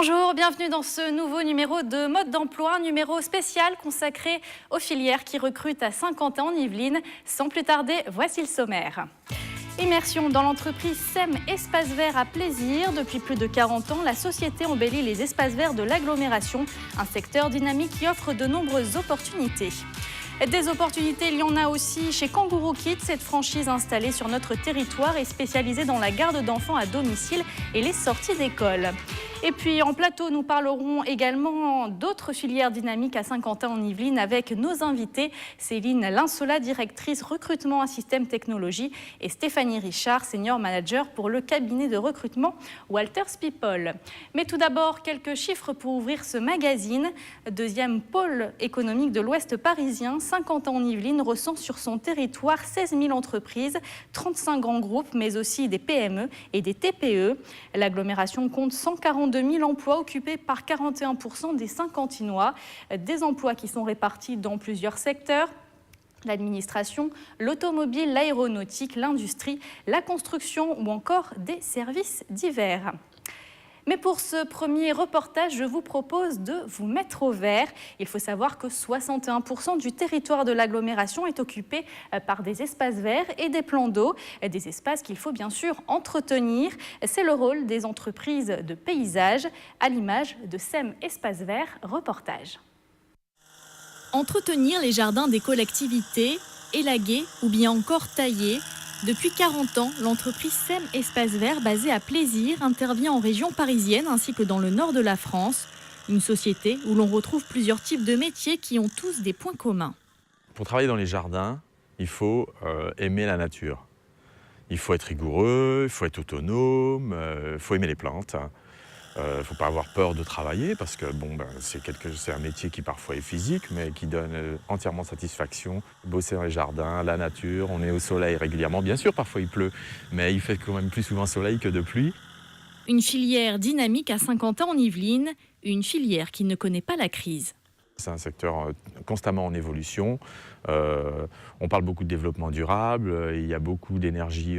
Bonjour, bienvenue dans ce nouveau numéro de Mode d'emploi, un numéro spécial consacré aux filières qui recrutent à Saint-Quentin en Yvelines. Sans plus tarder, voici le sommaire. Immersion dans l'entreprise SEM Espace Vert à Plaisir. Depuis plus de 40 ans, la société embellit les espaces verts de l'agglomération, un secteur dynamique qui offre de nombreuses opportunités. Des opportunités, il y en a aussi chez Kangourou Kids, cette franchise installée sur notre territoire et spécialisée dans la garde d'enfants à domicile et les sorties d'école. Et puis en plateau, nous parlerons également d'autres filières dynamiques à Saint-Quentin en Yvelines avec nos invités, Céline Linsola, directrice recrutement à Système Technologie, et Stéphanie Richard, senior manager pour le cabinet de recrutement Walters People. Mais tout d'abord, quelques chiffres pour ouvrir ce magazine. Deuxième pôle économique de l'Ouest parisien, Saint-Quentin en Yvelines recense sur son territoire 16 000 entreprises, 35 grands groupes, mais aussi des PME et des TPE. L'agglomération compte 142 000 emplois occupés par 41% des Saint-Quentinois. Des emplois qui sont répartis dans plusieurs secteurs: l'administration, l'automobile, l'aéronautique, l'industrie, la construction ou encore des services divers. Mais pour ce premier reportage, je vous propose de vous mettre au vert. Il faut savoir que 61% du territoire de l'agglomération est occupé par des espaces verts et des plans d'eau, des espaces qu'il faut bien sûr entretenir. C'est le rôle des entreprises de paysage, à l'image de SEM Espace Vert reportage. Entretenir les jardins des collectivités, élaguer ou bien encore tailler. Depuis 40 ans, l'entreprise SEM Espace Vert, basée à Plaisir, intervient en région parisienne ainsi que dans le nord de la France. Une société où l'on retrouve plusieurs types de métiers qui ont tous des points communs. Pour travailler dans les jardins, il faut aimer la nature. Il faut être rigoureux, il faut être autonome, il faut aimer les plantes. Il ne faut pas avoir peur de travailler parce que c'est un métier qui parfois est physique mais qui donne entièrement satisfaction. Bosser dans les jardins, la nature, on est au soleil régulièrement. Bien sûr, parfois il pleut, mais il fait quand même plus souvent soleil que de pluie. Une filière dynamique à Saint-Quentin en Yvelines, une filière qui ne connaît pas la crise. C'est un secteur constamment en évolution. On parle beaucoup de développement durable, il y a beaucoup d'énergie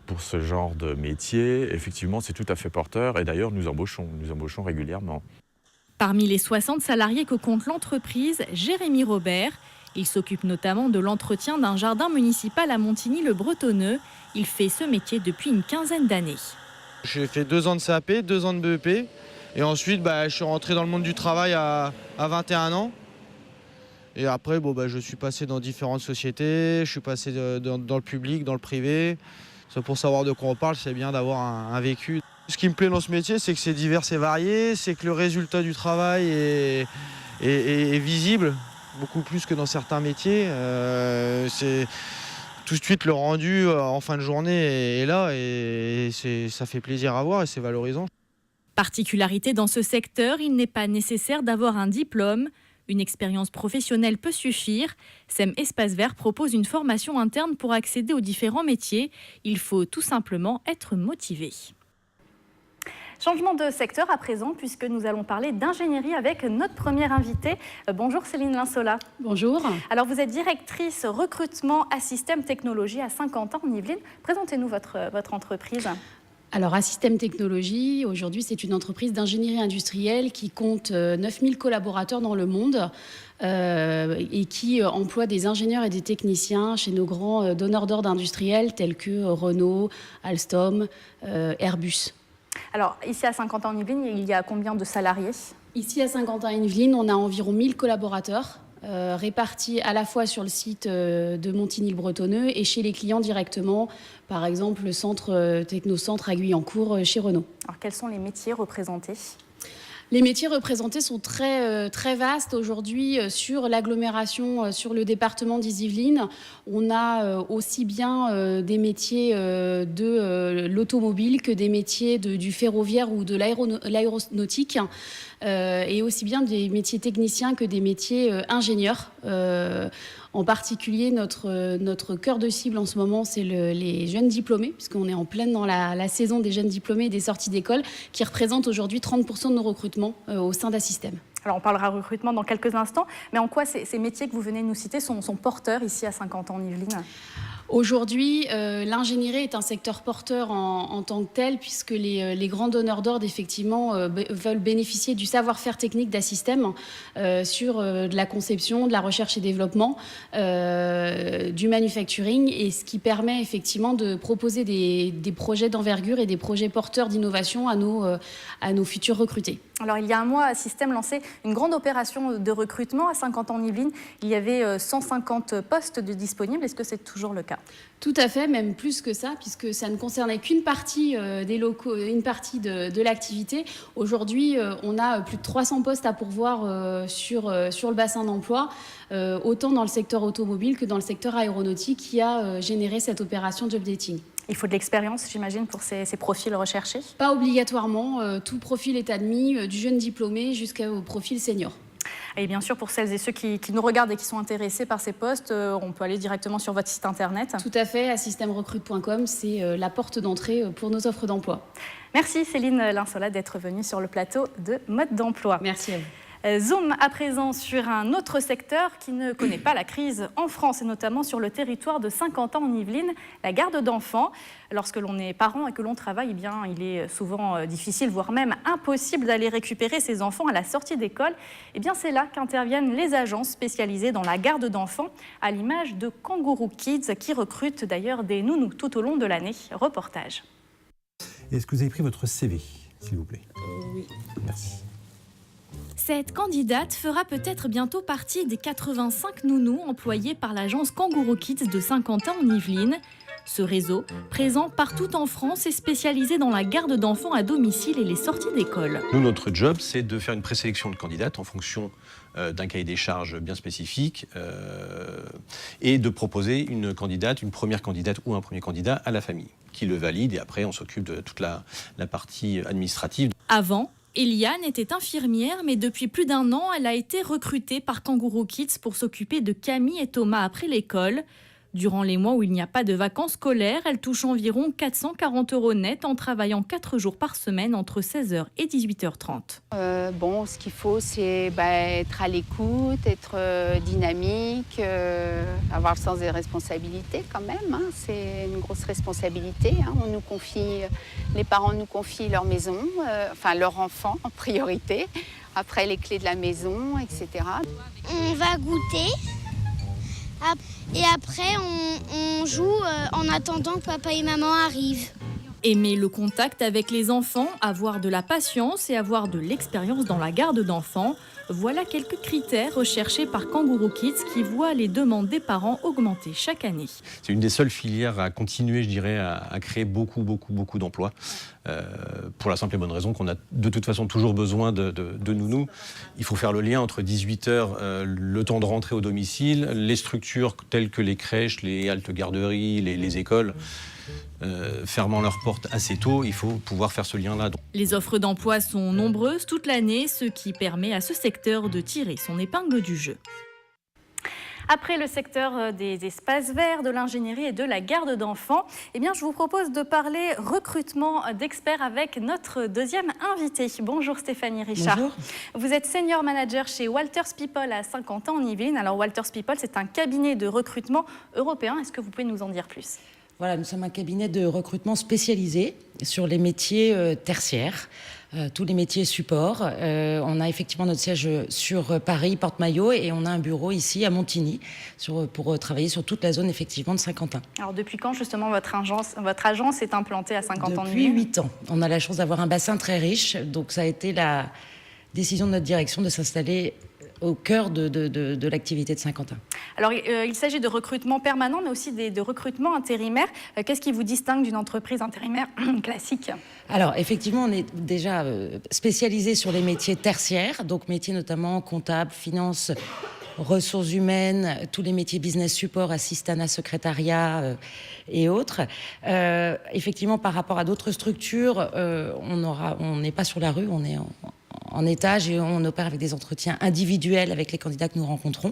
pour ce genre de métier. Effectivement, c'est tout à fait porteur et d'ailleurs nous embauchons régulièrement. Parmi les 60 salariés que compte l'entreprise, Jérémy Robert, il s'occupe notamment de l'entretien d'un jardin municipal à Montigny-le-Bretonneux. Il fait ce métier depuis une quinzaine d'années. J'ai fait 2 ans de CAP, 2 ans de BEP. Et ensuite, je suis rentré dans le monde du travail à 21 ans. Et après, je suis passé dans différentes sociétés, je suis passé dans le public, dans le privé. C'est pour savoir de quoi on parle, c'est bien d'avoir un vécu. Ce qui me plaît dans ce métier, c'est que c'est divers et varié, c'est que le résultat du travail est visible, beaucoup plus que dans certains métiers. C'est tout de suite le rendu en fin de journée est là et ça fait plaisir à voir et c'est valorisant. Particularité dans ce secteur, il n'est pas nécessaire d'avoir un diplôme. Une expérience professionnelle peut suffire. SEM Espace Vert propose une formation interne pour accéder aux différents métiers. Il faut tout simplement être motivé. Changement de secteur à présent, puisque nous allons parler d'ingénierie avec notre première invitée. Bonjour Céline Linsola. Bonjour. Alors vous êtes directrice recrutement à Système Technologie à Saint-Quentin en Yvelines. Présentez-nous votre entreprise. Alors, à Système Technologie, aujourd'hui, c'est une entreprise d'ingénierie industrielle qui compte 9000 collaborateurs dans le monde et qui emploie des ingénieurs et des techniciens chez nos grands donneurs d'ordre industriels tels que Renault, Alstom, Airbus. Alors, ici à Saint-Quentin en Yvelines, il y a combien de salariés ? Ici à Saint-Quentin en Yvelines, on a environ 1000 collaborateurs. Répartis à la fois sur le site de Montigny-le-Bretonneux et chez les clients directement, par exemple le centre Technocentre à Guyancourt chez Renault. Alors quels sont les métiers représentés ? Les métiers représentés sont très vastes aujourd'hui sur l'agglomération, sur le département d'Ille-et-Vilaine. On a aussi bien des métiers de l'automobile que des métiers du ferroviaire ou de l'aéronautique. Et aussi bien des métiers techniciens que des métiers ingénieurs. En particulier, notre cœur de cible en ce moment, c'est les jeunes diplômés, puisqu'on est en pleine dans la saison des jeunes diplômés et des sorties d'école, qui représentent aujourd'hui 30% de nos recrutements au sein d'Assystem. Alors on parlera recrutement dans quelques instants, mais en quoi ces métiers que vous venez de nous citer sont porteurs ici à Saint-Quentin en Yvelines ? Aujourd'hui, l'ingénierie est un secteur porteur en tant que tel, puisque les grands donneurs d'ordre, effectivement, veulent bénéficier du savoir-faire technique d'Assystem sur de la conception, de la recherche et développement, du manufacturing, et ce qui permet effectivement de proposer des projets d'envergure et des projets porteurs d'innovation à nos futurs recrutés. Alors, il y a un mois, Assystem lançait une grande opération de recrutement à Saint-Quentin-en-Yvelines. Il y avait 150 postes de disponibles. Est-ce que c'est toujours le cas ? Tout à fait, même plus que ça, puisque ça ne concernait qu'une partie des locaux, une partie de l'activité. Aujourd'hui, on a plus de 300 postes à pourvoir sur le bassin d'emploi, autant dans le secteur automobile que dans le secteur aéronautique qui a généré cette opération job dating. Il faut de l'expérience, j'imagine, pour ces profils recherchés ? Pas obligatoirement. Tout profil est admis, du jeune diplômé jusqu'au profil senior. Et bien sûr, pour celles et ceux qui nous regardent et qui sont intéressés par ces postes, on peut aller directement sur votre site internet. Tout à fait, assystemrecrute.com, c'est la porte d'entrée pour nos offres d'emploi. Merci Céline Linsola d'être venue sur le plateau de Mode d'Emploi. Merci à vous. Zoom à présent sur un autre secteur qui ne connaît pas la crise en France et notamment sur le territoire de Saint-Quentin-en-Yvelines, la garde d'enfants. Lorsque l'on est parent et que l'on travaille, eh bien, il est souvent difficile, voire même impossible d'aller récupérer ses enfants à la sortie d'école. Eh bien, c'est là qu'interviennent les agences spécialisées dans la garde d'enfants, à l'image de Kangourou Kids qui recrutent d'ailleurs des nounous tout au long de l'année. Reportage. Est-ce que vous avez pris votre CV, s'il vous plaît ? Oui. Merci. Cette candidate fera peut-être bientôt partie des 85 nounous employés par l'agence Kangourou Kids de Saint-Quentin-en-Yvelines. Ce réseau, présent partout en France, est spécialisé dans la garde d'enfants à domicile et les sorties d'école. Nous, notre job, c'est de faire une présélection de candidates en fonction d'un cahier des charges bien spécifique et de proposer une première candidate ou un premier candidat à la famille qui le valide, et après on s'occupe de toute la partie administrative. Avant, Eliane était infirmière, mais depuis plus d'1 an, elle a été recrutée par Kangourou Kids pour s'occuper de Camille et Thomas après l'école. Durant les mois où il n'y a pas de vacances scolaires, elle touche environ 440 € net en travaillant 4 jours par semaine entre 16h et 18h30. Ce qu'il faut, c'est être à l'écoute, être dynamique, avoir le sens des responsabilités quand même. Hein. C'est une grosse responsabilité. Hein. Les parents nous confient leur maison, leur enfant en priorité, après les clés de la maison, etc. On va goûter. Et après, on joue en attendant que papa et maman arrivent. Aimer le contact avec les enfants, avoir de la patience et avoir de l'expérience dans la garde d'enfants, voilà quelques critères recherchés par Kangourou Kids qui voient les demandes des parents augmenter chaque année. C'est une des seules filières à continuer, je dirais, à créer beaucoup d'emplois. Pour la simple et bonne raison qu'on a de toute façon toujours besoin de nounous. Il faut faire le lien entre 18h, le temps de rentrer au domicile, les structures telles que les crèches, les haltes garderies, les écoles. Fermant leurs portes assez tôt, il faut pouvoir faire ce lien-là. Les offres d'emploi sont nombreuses toute l'année, ce qui permet à ce secteur de tirer son épingle du jeu. Après le secteur des espaces verts, de l'ingénierie et de la garde d'enfants, je vous propose de parler recrutement d'experts avec notre deuxième invitée. Bonjour Stéphanie Richard. Bonjour. Vous êtes senior manager chez Walters People à Saint-Quentin-en-Yvelines. Alors Walters People, c'est un cabinet de recrutement européen. Est-ce que vous pouvez nous en dire plus ? Voilà, nous sommes un cabinet de recrutement spécialisé sur les métiers tertiaires, tous les métiers support. On a effectivement notre siège sur Paris, Porte-Maillot, et on a un bureau ici à Montigny pour travailler sur toute la zone effectivement de Saint-Quentin. Alors depuis quand justement votre agence est implantée à Saint-Quentin-en-Yvelines ? Depuis 8 ans. On a la chance d'avoir un bassin très riche, donc ça a été la décision de notre direction de s'installer au cœur de l'activité de Saint-Quentin. Alors, il s'agit de recrutement permanent, mais aussi de recrutement intérimaire. Qu'est-ce qui vous distingue d'une entreprise intérimaire classique ? Alors, effectivement, on est déjà spécialisé sur les métiers tertiaires, donc métiers notamment comptables, finances, ressources humaines, tous les métiers business support, assistanat, secrétariat et autres. Effectivement, par rapport à d'autres structures, on n'est pas sur la rue, on est en étage et on opère avec des entretiens individuels avec les candidats que nous rencontrons.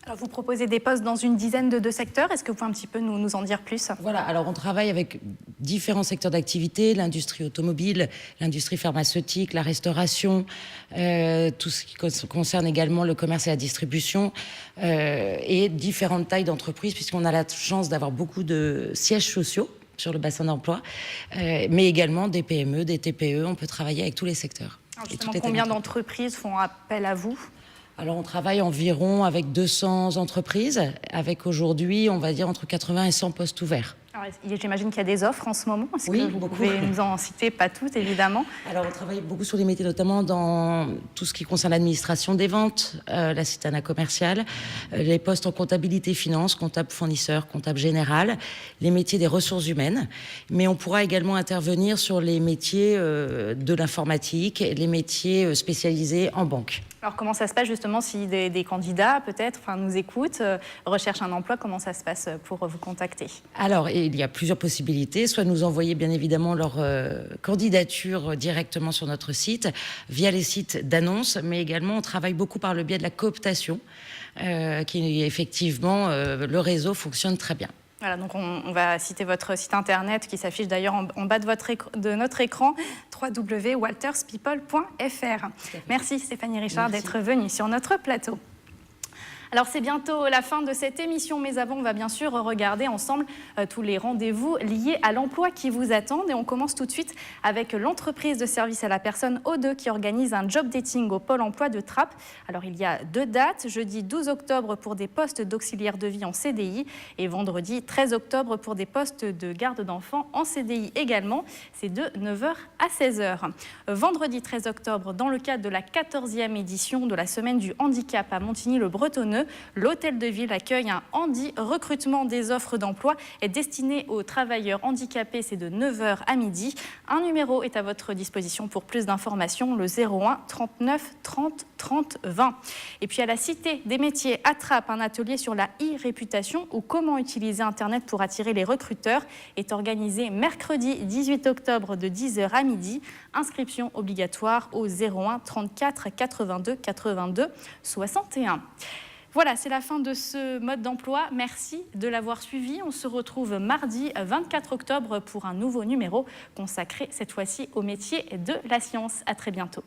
Alors, vous proposez des postes dans une dizaine de secteurs. Est-ce que vous pouvez un petit peu nous en dire plus? Voilà, alors on travaille avec différents secteurs d'activité, l'industrie automobile, l'industrie pharmaceutique, la restauration, tout ce qui concerne également le commerce et la distribution, et différentes tailles d'entreprises, puisqu'on a la chance d'avoir beaucoup de sièges sociaux sur le bassin d'emploi, mais également des PME, des TPE. On peut travailler avec tous les secteurs. Alors justement, combien d'entreprises font appel à vous? Alors, on travaille environ avec 200 entreprises, avec aujourd'hui, on va dire, entre 80 et 100 postes ouverts. J'imagine qu'il y a des offres en ce moment. Est-ce oui, que vous pouvez nous en citer, pas toutes, évidemment? Alors, on travaille beaucoup sur les métiers, notamment dans tout ce qui concerne l'administration des ventes, l'assistanat commercial, les postes en comptabilité finance, comptable fournisseur, comptable général, les métiers des ressources humaines. Mais on pourra également intervenir sur les métiers de l'informatique, les métiers spécialisés en banque. Alors, comment ça se passe justement si des candidats, peut-être, nous écoutent, recherchent un emploi? Comment ça se passe pour vous contacter? Alors, il y a plusieurs possibilités. Soit nous envoyer, bien évidemment, leur candidature directement sur notre site, via les sites d'annonces, mais également, on travaille beaucoup par le biais de la cooptation, qui, effectivement, le réseau fonctionne très bien. Voilà, donc on va citer votre site internet qui s'affiche d'ailleurs en bas de notre écran, www.walterspeople.fr. Merci Stéphanie Richard d'être venue sur notre plateau. Alors c'est bientôt la fin de cette émission, mais avant on va bien sûr regarder ensemble tous les rendez-vous liés à l'emploi qui vous attendent. Et on commence tout de suite avec l'entreprise de service à la personne O2 qui organise un job dating au Pôle emploi de Trappes. Alors il y a 2 dates, jeudi 12 octobre pour des postes d'auxiliaire de vie en CDI et vendredi 13 octobre pour des postes de garde d'enfants en CDI également. C'est de 9h à 16h. Vendredi 13 octobre, dans le cadre de la 14e édition de la Semaine du handicap à Montigny-le-Bretonneux, l'hôtel de ville accueille un handi recrutement. Des offres d'emploi est destiné aux travailleurs handicapés. C'est de 9h à midi. Un numéro est à votre disposition pour plus d'informations, le 01 39 30 30 20. Et puis à la Cité des métiers à Trappes, un atelier sur la e-réputation ou comment utiliser Internet pour attirer les recruteurs est organisé mercredi 18 octobre de 10h à midi. Inscription obligatoire au 01 34 82 82 61. Voilà, c'est la fin de ce mode d'emploi. Merci de l'avoir suivi. On se retrouve mardi 24 octobre pour un nouveau numéro consacré cette fois-ci au métier de la science. À très bientôt.